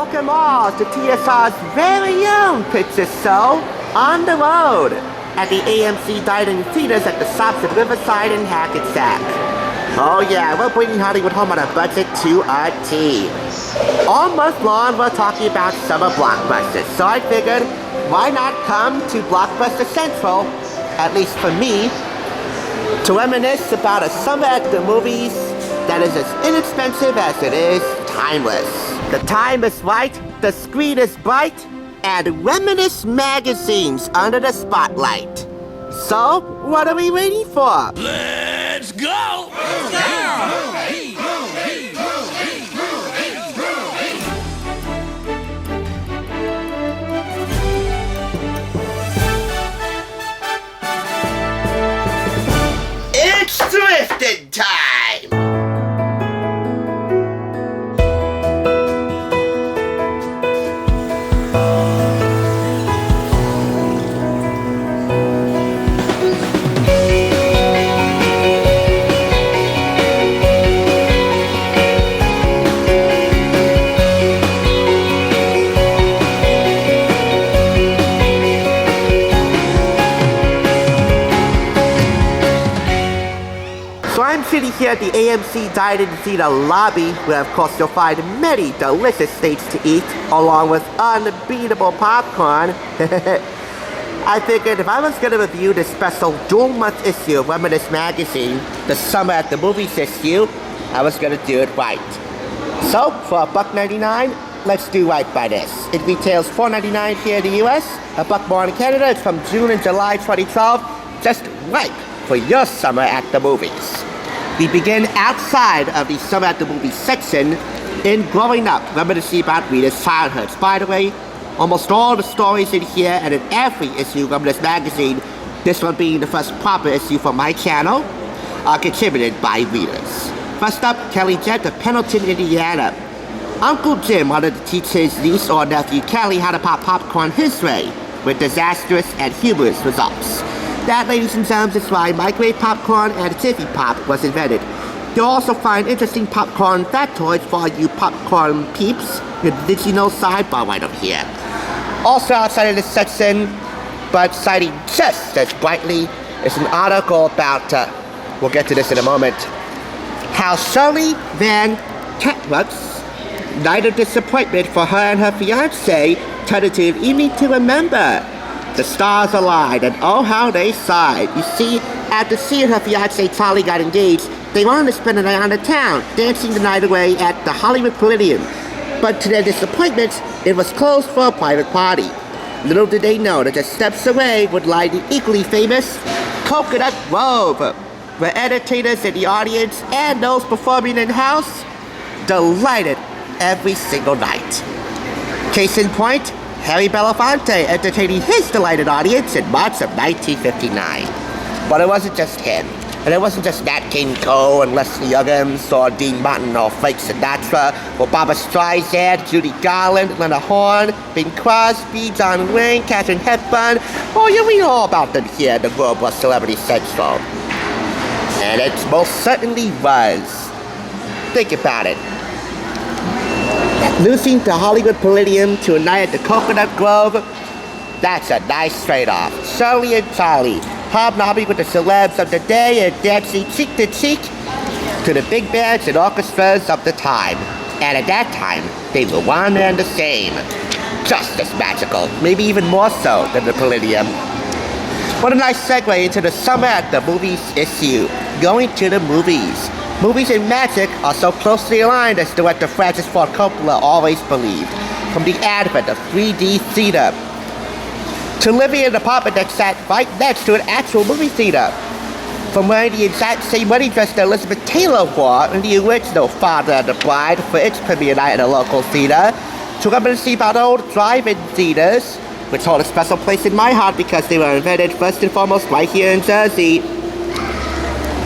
Welcome all to TSR's very own picture show, On the Road, at the AMC Dine-In Theatres at the shops at Riverside and Hackensack. Oh yeah, we're bringing Hollywood home on a budget to a T. All month long, we're talking about summer blockbusters, so I figured, why not come to Blockbuster Central, at least for me, to reminisce about a summer at the movies that is as inexpensive as it is timeless. The time is right, the screen is bright, and Reminisce Magazine's under the spotlight. So, what are we waiting for? Let's go! It's thrifting time! So I'm sitting here at the AMC Dine-In Theatre lobby, where of course you'll find many delicious steaks to eat, along with unbeatable popcorn. I figured if I was going to review this special dual-month issue of Reminisce Magazine, the Summer at the Movies issue, I was going to do it right. So, for $1.99, let's do right by this. It retails $4.99 here in the US, a buck more in Canada. It's from June and July 2012, just right for your summer at the movies. We begin outside of the Summer at the Movies section in growing up, reminiscing about Rita's childhood. By the way, almost all the stories in here and in every issue of Reminisce Magazine, this one being the first proper issue for my channel, are contributed by readers. First up, Kelly Jett of Pendleton, Indiana. Uncle Jim wanted to teach his niece or nephew Kelly how to pop popcorn his way, with disastrous and humorous results. That, ladies and gentlemen, is why microwave popcorn and Jiffy Pop was invented. You'll also find interesting popcorn factoids for all you popcorn peeps. Did you know sidebar right up here? Also outside of this section, but citing just as brightly, is an article about, we'll get to this in a moment, how Shirley Van Catruck's night of disappointment for her and her fiancé turned into an evening to remember. The stars aligned, and oh how they sighed. You see, after seeing her fiancé Charlie got engaged, they wanted to spend the night on the town, dancing the night away at the Hollywood Palladium. But to their disappointment, it was closed for a private party. Little did they know that just steps away would lie the equally famous Coconut Grove, where entertainers in the audience and those performing in-house delighted every single night. Case in point, Harry Belafonte entertaining his delighted audience in March of 1959. But it wasn't just him. And it wasn't just Nat King Cole and Leslie Uggams or Dean Martin or Frank Sinatra or Barbra Streisand, Judy Garland, Lena Horne, Bing Crosby, John Wayne, Katharine Hepburn. Oh, you read all about them here in the World War Celebrity Central. And it most certainly was. Think about it. Losing the Hollywood Palladium to a night at the Coconut Grove, that's a nice trade-off. Shirley and Charlie, hobnobbing with the celebs of the day and dancing cheek to cheek to the big bands and orchestras of the time. And at that time, they were one and the same. Just as magical, maybe even more so than the Palladium. What a nice segue into the Summer at the Movies issue. Going to the movies. Movies and magic are so closely aligned as director Francis Ford Coppola always believed. From the advent of 3D theater, to living in an apartment that sat right next to an actual movie theater. From wearing the exact same wedding dress that Elizabeth Taylor wore in the original Father and the Bride for its premiere night at a local theater, to reminiscing about old drive-in theaters, which hold a special place in my heart because they were invented first and foremost right here in Jersey.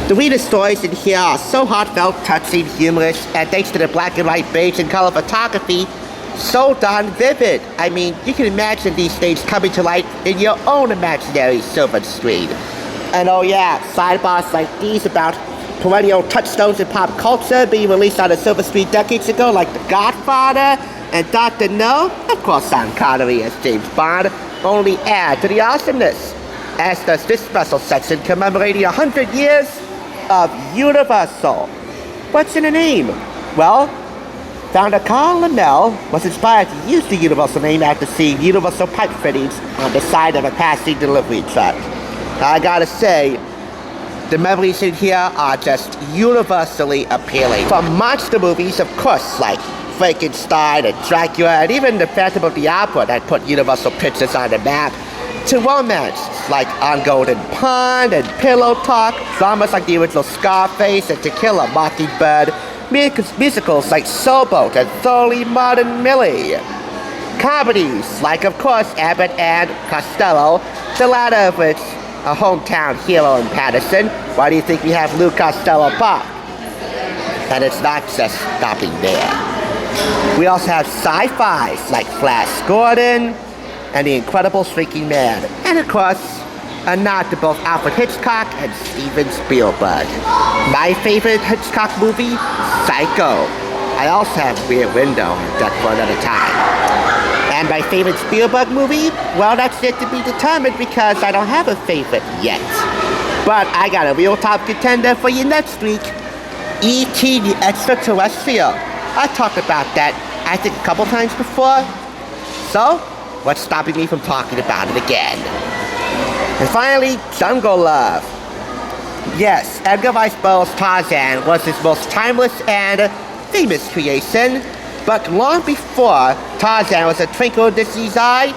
The reader stories in here are so heartfelt, touching, humorous, and thanks to the black and white beige and color photography, so darn vivid. I mean, you can imagine these things coming to life in your own imaginary silver screen. And oh yeah, sidebars like these about perennial touchstones in pop culture being released on a silver screen decades ago, like The Godfather And Dr. No, of course Sean Connery as James Bond, only add to the awesomeness, as does this special section commemorating 100 years of Universal. What's in the name? Well, founder Carl Lammel was inspired to use the Universal name after seeing Universal pipe fittings on the side of a passing delivery truck. I gotta say, the memories in here are just universally appealing. From monster movies, of course, like Frankenstein and Dracula, and even the Phantom of the Opera that put Universal Pictures on the map, to romance like On Golden Pond and Pillow Talk, dramas like the original Scarface and To Kill a Mockingbird, musicals like Showboat and Thoroughly Modern Millie, comedies like, of course, Abbott and Costello, the latter of which a hometown hero in Patterson. Why do you think we have Lou Costello Park? And it's not just stopping there. We also have sci-fis like Flash Gordon and The Incredible Shrinking Man. And of course, a nod to both Alfred Hitchcock and Steven Spielberg. My favorite Hitchcock movie, Psycho. I also have Rear Window and Death for Another Time. And my favorite Spielberg movie? Well, that's yet to be determined because I don't have a favorite yet. But I got a real top contender for you next week. E.T. the Extraterrestrial. I talked about that, I think, a couple times before. So, what's stopping me from talking about it again? And finally, Jungle Love. Yes, Edgar Rice Burroughs' Tarzan was his most timeless and famous creation. But long before Tarzan was a twinkle in Disney's eye,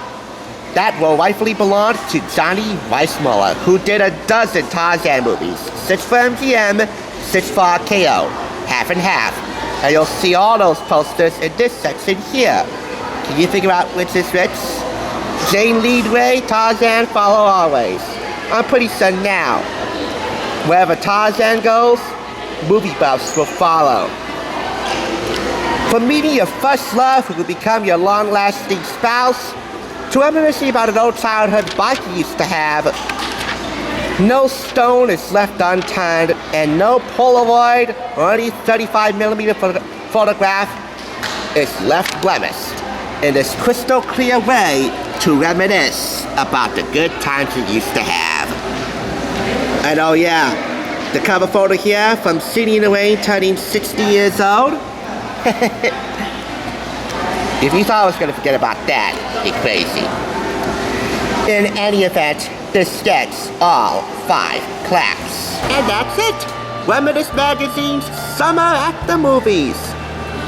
that role rightfully belonged to Johnny Weissmuller, who did a dozen Tarzan movies. 6 for MGM, 6 for RKO, half and half. And you'll see all those posters in this section here. Can you figure out which is which? Jane lead way, Tarzan follow always. I'm pretty certain now. Wherever Tarzan goes, movie buffs will follow. From meeting your first love who will become your long-lasting spouse, to reminiscing about an old childhood bike you used to have, no stone is left unturned, and no Polaroid or any 35mm photograph is left blemished in this crystal clear way to reminisce about the good times you used to have. And oh yeah, the cover photo here from Sitting in the Rain turning 60 years old. If you thought I was going to forget about that, you're crazy. In any event, this gets all 5 claps. And that's it! Reminisce Magazine's Summer at the Movies.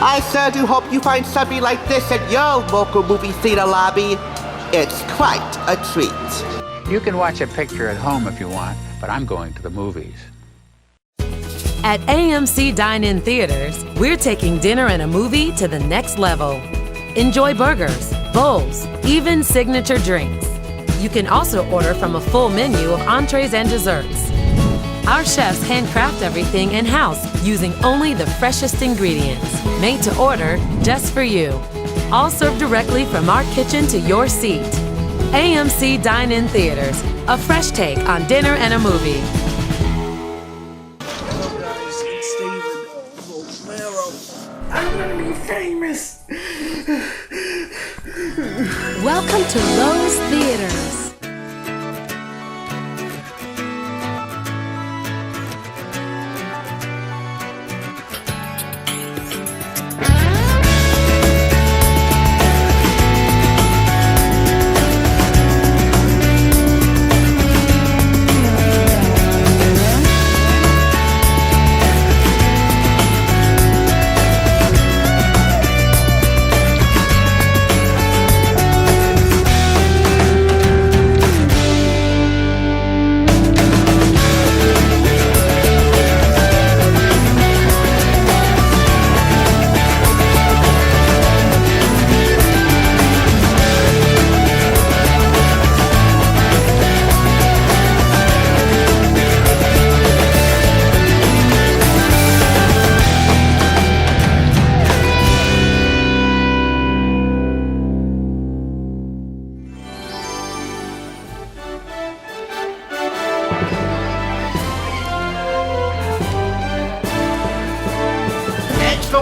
I sure do hope you find something like this at your local movie theater lobby. It's quite a treat. You can watch a picture at home if you want, but I'm going to the movies. At AMC Dine-In Theatres, we're taking dinner and a movie to the next level. Enjoy burgers, bowls, even signature drinks. You can also order from a full menu of entrees and desserts. Our chefs handcraft everything in-house using only the freshest ingredients, made to order just for you. All served directly from our kitchen to your seat. AMC Dine-In Theatres, a fresh take on dinner and a movie. I'm gonna be famous. Welcome to Loews Theaters.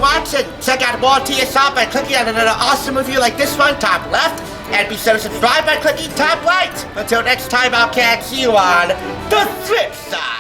watching. Check out more TSR by clicking on another awesome review like this one, top left. And be sure to subscribe by clicking top right. Until next time, I'll catch you on the flip side.